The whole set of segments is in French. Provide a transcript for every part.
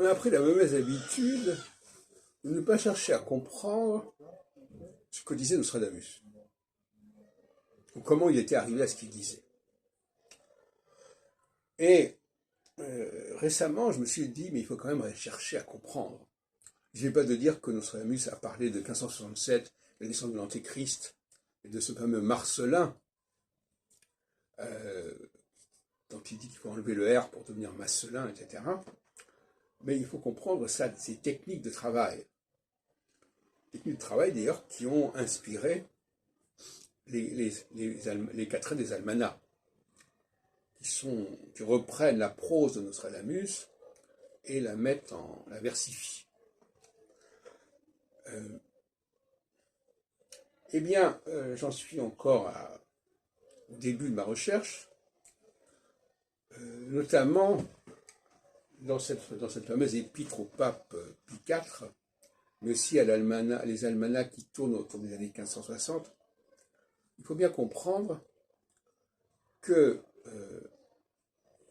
On a pris la mauvaise habitude de ne pas chercher à comprendre ce que disait Nostradamus, ou comment il était arrivé à ce qu'il disait. Et récemment, je me suis dit, mais il faut quand même chercher à comprendre. Je n'ai pas de dire que Nostradamus a parlé de 1567, la naissance de l'Antéchrist, et de ce fameux Marcelin, dont il dit qu'il faut enlever le R pour devenir Marcelin, etc. Mais il faut comprendre ça, ces techniques de travail. Techniques de travail, d'ailleurs, qui ont inspiré les quatrains des almanachs, qui reprennent la prose de Nostradamus et la versifient. Eh bien, j'en suis encore au début de ma recherche, notamment dans cette fameuse épître au pape Pie IV, mais aussi à les almanachs qui tournent autour des années 1560. Il faut bien comprendre que,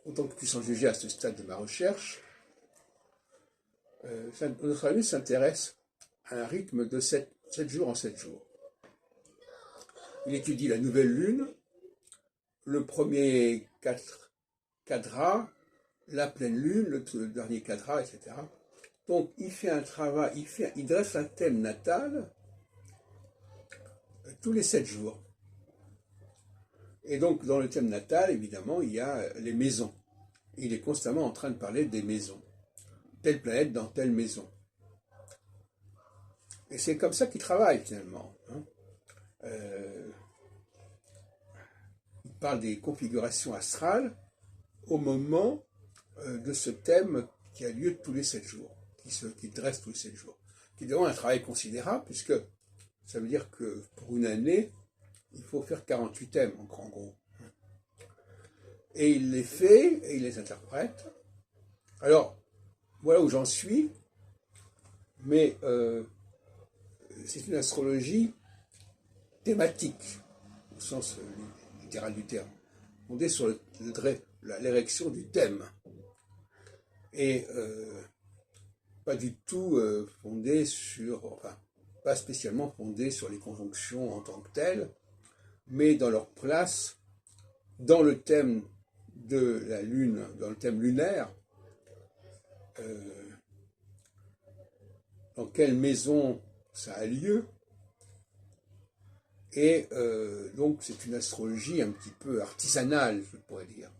autant que puisse en juger à ce stade de ma recherche, Nostradamus s'intéresse à un rythme de 7 jours en 7 jours. Il étudie la nouvelle lune, le premier quadrat, la pleine lune, le dernier quadrat, etc. Donc il fait un travail, il dresse un thème natal tous les 7 jours. Et donc dans le thème natal, évidemment, il y a les maisons. Il est constamment en train de parler des maisons. Telle planète dans telle maison. Et c'est comme ça qu'il travaille finalement. Il parle des configurations astrales au moment de ce thème qui a lieu tous les 7 jours, qui dresse tous les 7 jours, qui demande un travail considérable, puisque ça veut dire que pour une année, il faut faire 48 thèmes, en gros. Et il les fait, et il les interprète. Alors, voilà où j'en suis, mais c'est une astrologie thématique, au sens littéral du terme, fondée sur l'érection du thème, et pas du tout fondée pas spécialement fondée sur les conjonctions en tant que telles, mais dans leur place, dans le thème de la Lune, dans le thème lunaire, dans quelle maison ça a lieu. Et donc c'est une astrologie un petit peu artisanale, je pourrais dire.